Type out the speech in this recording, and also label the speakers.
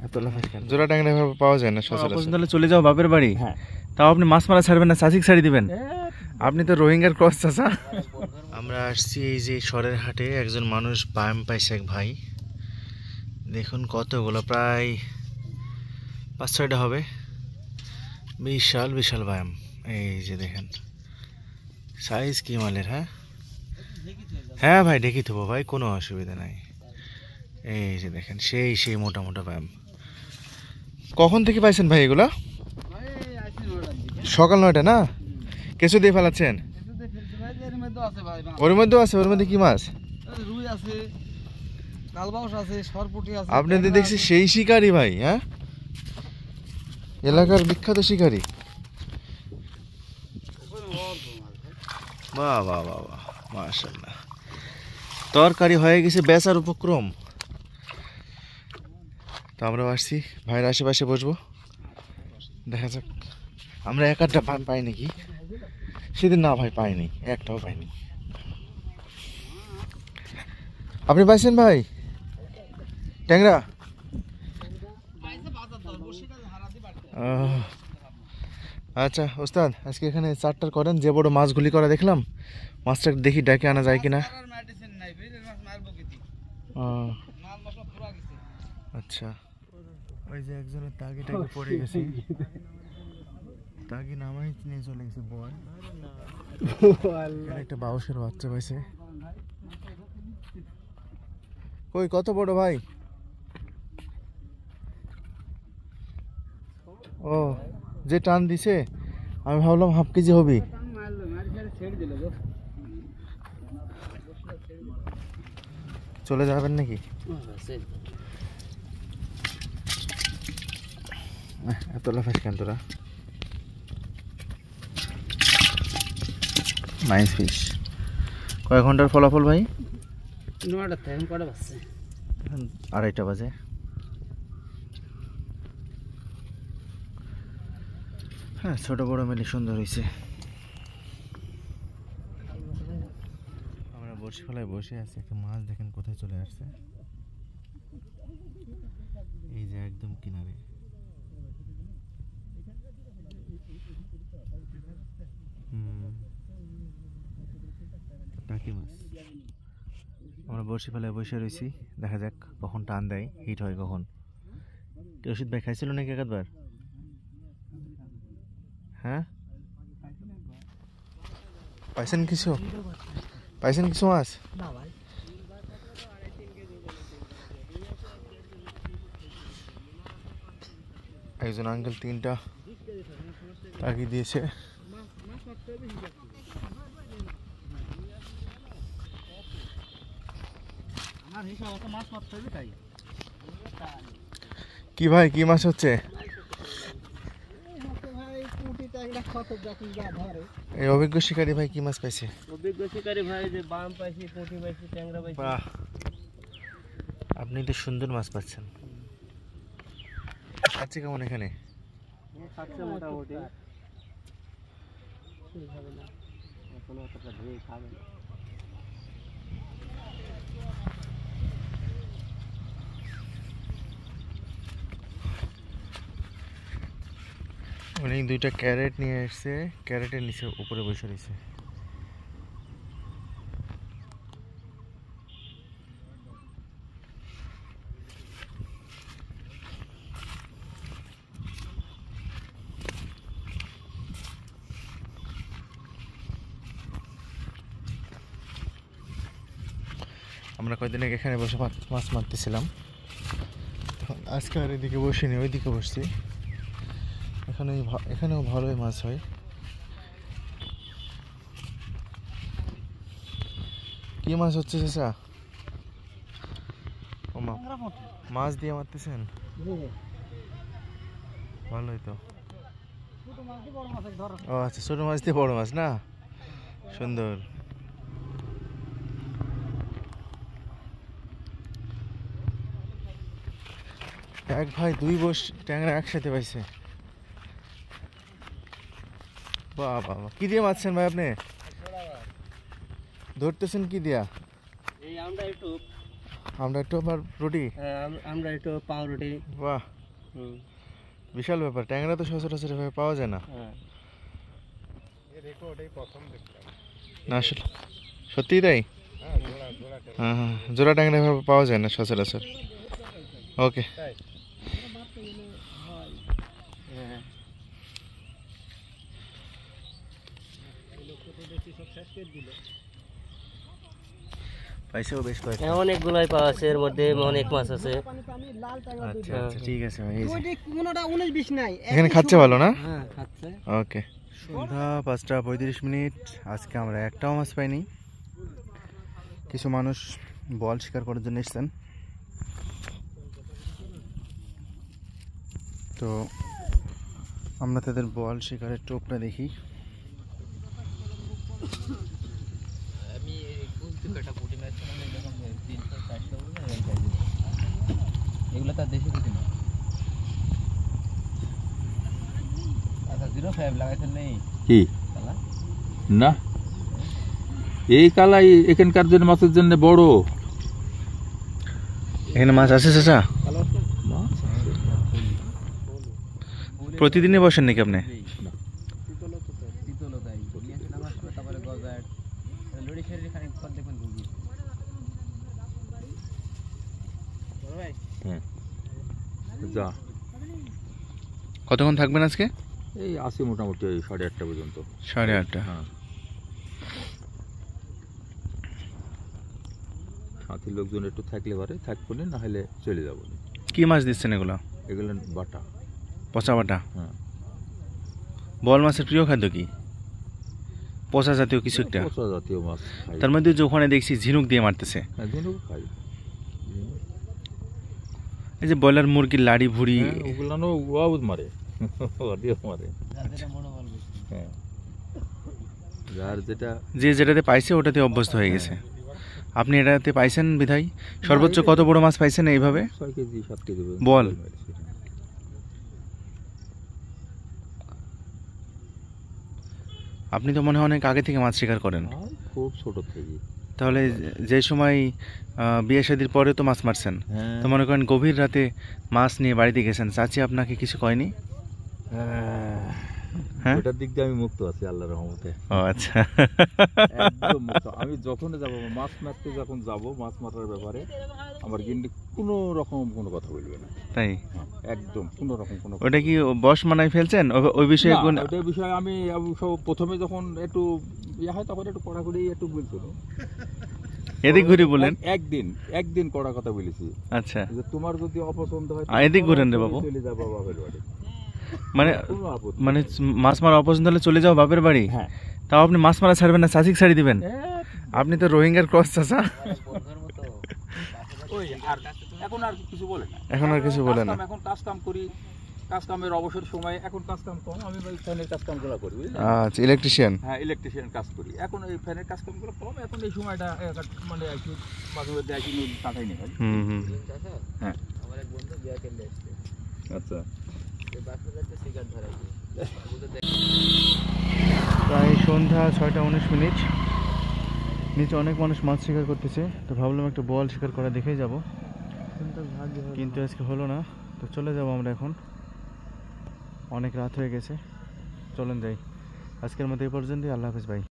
Speaker 1: এত লাফাস কেন? জোড়া ট্যাংরা পাওয়া যায় না সচরাচর।
Speaker 2: তাহলে চলে যাও বাপের বাড়ি।
Speaker 1: হ্যাঁ।
Speaker 2: তাও আপনি মাছ মারা ছাড়বেন না, চাষিক ছাড়ি দিবেন? আপনি তো রোহিঙ্গার ক্রস চাষা।
Speaker 1: আমরা আসছি এই যে সরের হাটে, একজন মানুষ ব্যায়াম পাইছে এক ভাই, দেখুন কতগুলো, প্রায় 5-6টা হবে, বিশাল বিশাল ব্যায়াম। এই যে দেখেন সাইজ কি মালের। হ্যাঁ হ্যাঁ ভাই ঢেকে থবো ভাই, কোনো অসুবিধা নাই। এই যে দেখেন সেই সেই মোটা মোটা ব্যায়াম। কখন থেকে পাইছেন ভাই এগুলা? সকাল 9টা না? কেঁচো দিয়ে ফেলাচ্ছেন? ওর মধ্যেও আছে। ওর মধ্যে কি মাছ? আপনি তো দেখছি সেই শিকারি ভাই। হ্যাঁ, এলাকার বিখ্যাত শিকারি। বাহ বাহ বাহ বাহ, মাশাআল্লাহ। তরকারি হয়ে গেছে, বেচার উপক্রম। তো আমরা আসছি ভাইয়ের আশেপাশে বসবো, দেখা যাক আমরা এক আধটা পাই নাকি। সেদিন না ভাই পাইনি, একটাও পাইনি। আপনি পাইছেন ভাই ট্যাংরা? আচ্ছা ওস্তাদ, আজকে এখানে চারটার করেন, যে বড় মাছগুলি করা দেখলাম, মাছটা দেখি ডেকে আনা যায় কিনা। আচ্ছা, ওই যে একজনের তাগি টাগি পড়ে গেছে, তাগি নামাই নিয়ে চলে গেছে বল। একটা বাউসের বাচ্চা পাইছে। কই কত বড় ভাই? ও, যে টান দিছে আমি ভাবলাম হাফ কেজি হবে। চলে যাবেন নাকি? এত লাফাস কেন তোরা? Nice fish. কয় ঘন্টার ফলাফল ভাই?
Speaker 3: 9টা, এখন কটা বাজছে?
Speaker 1: 2:30 বাজে। হ্যাঁ, ছোট বড় মিলে সুন্দর হয়েছে। আমরা বড়শি ফেলায় বসে আছি, একটা মাছ দেখেন কোথায় চলে আসছে। এই যে একদম কিনারে। টাকি মাছ। আমরা বড়শি ফেলায় বসে রয়েছি, দেখা যাক কখন টান দেয়, হিট হয় কখন। রশিদ ভাই খাইছিল নাকি একবার? হ্যাঁ, পাইছেন কিছু? পাইছেন কিছু মাছ? একজন আঙ্কেল 3টা টাকি দিয়েছে। কি ভাই, কি মাছ হচ্ছে? এই অভিজ্ঞ শিকারী ভাই কি মাছ পাইছে?
Speaker 3: অভিজ্ঞ শিকারী ভাই যে বাম পাইছি, পুঁটি পাইছি, ট্যাংরা পাইছি।
Speaker 1: বাহ, আপনি তো সুন্দর মাছ পাচ্ছেন। খাচ্ছে কেমন এখানে?
Speaker 3: খাচ্ছে মোটামুটি, হবে না এখনো অতটা ধরে খাবে না।
Speaker 1: উনি 2টা ক্যারেট নিয়ে এসছে, ক্যারেটের নিচে উপরে বসে রয়েছে। আমরা কয়েকদিন আগে এখানে বসে মাছ মারতেছিলাম, আজকে আর এদিকে বসিনি, ওইদিকে বসছি। এখানেও ভালোই মাছ হয়। কি মাছ হচ্ছে চাচা? মাছ দিয়ে মারতেছেন? ভালোই তো। ও আচ্ছা, ছোট মাছ দিয়ে বড় মাছ না, সুন্দর। এক ভাই 2 বস ট্যাংরা একসাথে পাইছে। বাহ বাহ, কি দিয়ে মারছেন ভাই আপনি? ধরতেছেন কি দিয়া?
Speaker 3: এই আমরা একটু
Speaker 2: আমরা একটু আবার রুটি।
Speaker 3: হ্যাঁ, আমরা একটু পাউরুটি।
Speaker 2: বাহ,
Speaker 3: হুম,
Speaker 2: বিশাল ব্যাপার। ট্যাংরা তো সচরাচর এভাবে পাওয়া যায় না।
Speaker 3: হ্যাঁ।
Speaker 2: না আসলে সত্যিই তাই। হ্যাঁ হ্যাঁ, জোড়া ট্যাংরা এভাবে পাওয়া যায় না সচরাচর। ওকে,
Speaker 3: হ্যাঁ।
Speaker 2: পাইছেও বেশ কয়েকটা।
Speaker 3: হ্যাঁ, অনেকগুলাই পাওয়া আছে, এর মধ্যে অনেক মাছ আছে।
Speaker 2: আচ্ছা আচ্ছা, ঠিক আছে ভাই। এই যে
Speaker 4: কোনোটা 19-20 নাই।
Speaker 2: এখানে খাচ্ছে ভালো না?
Speaker 3: হ্যাঁ, খাচ্ছে।
Speaker 2: ওকে। সন্ধ্যা 5:35। আজকে আমরা একটাও মাছ পাইনি। কিছু মানুষ বল শিকার করার জন্য এসেছেন, তো আমরা তাদের বল শিকারের টোপটা দেখি।
Speaker 3: আমি একটা পুঁটি মাছ এরকম 300-400 এগুলো তার দেশি পুঁটি মাছ। আচ্ছা, 05 লাগাইছেন নেই
Speaker 5: কি
Speaker 3: কালা?
Speaker 5: না, এই কালাই এখানকার জন্য মাছের জন্য বড়
Speaker 2: এখানে মাছ আছে চাচা?
Speaker 5: মাছ।
Speaker 2: প্রতিদিনই বসেন নাকি আপনি?
Speaker 5: হ্যাঁ, যা
Speaker 2: কতক্ষণ থাকবেন আজকে?
Speaker 5: এই আসি মোটামুটি ওই 8:30 পর্যন্ত।
Speaker 2: 8:30।
Speaker 5: হ্যাঁ, সাথী লোকজন একটু থাকলে পারে, থাকবো না হলে চলে যাবো।
Speaker 2: কি মাছ দিচ্ছেন এগুলো?
Speaker 5: এগুলো বাটা।
Speaker 2: পচা বাটা?
Speaker 5: হ্যাঁ,
Speaker 2: বল মাছের প্রিয় খাদ্য কি? পচা জাতীয় কিছু একটা।
Speaker 5: পচা জাতীয় মাছ খাই।
Speaker 2: তার মধ্যে যে ওখানে দেখছি ঝিনুক দিয়ে মারতেছে।
Speaker 5: হ্যাঁ, ঝিনুক খাই।
Speaker 2: এই যে ব্রয়লার মুরগির লাড়ি ভুড়ি,
Speaker 5: হ্যাঁ, ওগুলানো ওয়াউদ মারে, ওদিও মারে। হ্যাঁ, যার যেটা
Speaker 2: যে যেটাতে পাইছে ওটাতে অভ্যস্ত হয়ে গেছে। আপনি এটাতে পাইছেন বিধায় সর্বোচ্চ কত বড় মাছ পাইছেন এইভাবে?
Speaker 5: 6 কেজি 7 কেজি
Speaker 2: বল। আপনি তো মনে হয় অনেক আগে থেকে মাছ শিকার করেন।
Speaker 5: খুব ছোট থেকে।
Speaker 2: তাহলে যে সময় বিয়ে শাদির পরে তো মাছ মারছেন,
Speaker 5: হ্যাঁ,
Speaker 2: তো মনে করেন গভীর রাতে মাছ নিয়ে বাড়িতে গেছেন, চাচি আপনাকে কিছু কয়নি? হ্যাঁ,
Speaker 5: ওটার দিক দিয়ে আমি মুক্ত আছি আল্লাহর রহমতে।
Speaker 2: ও আচ্ছা।
Speaker 5: একদম মুক্ত। আমি যখন যাব মাছ মারতে, যখন যাব মাছ মারার ব্যাপারে আমার কিন্তু কোনো রকম কোনো কথা বলবে না।
Speaker 2: তাই?
Speaker 5: হ্যাঁ, একদম কোনো রকম কোনো কথা।
Speaker 2: ওটা কি বস মানায় ফেলছেন ওই বিষয়ে?
Speaker 5: না, ওটার বিষয়ে আমি সব প্রথমে যখন একটু ইয়ে হয় তখন একটু কড়াকড়ি একটু বলছিল।
Speaker 2: এদিক ঘুরে বলেন।
Speaker 5: একদিন কড়া কথা বলেছি।
Speaker 2: আচ্ছা,
Speaker 5: যে তোমার যদি অপছন্দ হয়
Speaker 2: এদিক ঘুরেন রে বাবু।
Speaker 5: চলে যাবো বাপের বাড়ি।
Speaker 2: মানে
Speaker 5: কোনো আপত্তি
Speaker 2: মানে মাছ মারা অপছন্দ হলে চলে যাও বাপের বাড়ি?
Speaker 5: হ্যাঁ।
Speaker 2: তাও আপনি মাছ মারা ছাড়বেন না, চাষিক ছাড়ি দিবেন? আপনি তো রোহিঙ্গার ক্রস চাচা।
Speaker 5: ওই আর এখন আর কিছু বলে না।
Speaker 2: এখন আর কিছু বলে না।
Speaker 5: এখন কাজ কাম করি, কাজ কামের অবসর সময় এখন কাজ কাম কম, আমি ওই ফ্যানের কাজ কামগুলো করি, বুঝলেন?
Speaker 2: আচ্ছা, ইলেকট্রিশিয়ান।
Speaker 5: হ্যাঁ, ইলেকট্রিশিয়ান কাজ করি। এখন এই ফ্যানের কাজ কামগুলো কম, এখন এই সময়টা মানে একটু মাঝে মধ্যে একটু কাটাই নেই।
Speaker 2: হুম হুম।
Speaker 5: হ্যাঁ,
Speaker 3: আমার এক বন্ধু বিয়া করলে এসছে,
Speaker 5: আচ্ছা।
Speaker 3: যে বাসা যাচ্ছে সিগারেট ধরাইছে।
Speaker 2: প্রায় সন্ধ্যা 6:19। নিচে অনেক মানুষ মাছ শিকার করতেছে, তো ভাবলাম একটু বল শিকার করা দেখেই যাব, কিন্তু আজকে হলো না। তো চলে যাব আমরা এখন, অনেক রাত হয়ে গেছে। চলেন যাই। আজকের মতো এই পর্যন্তই। আল্লাহ হাফেজ ভাই।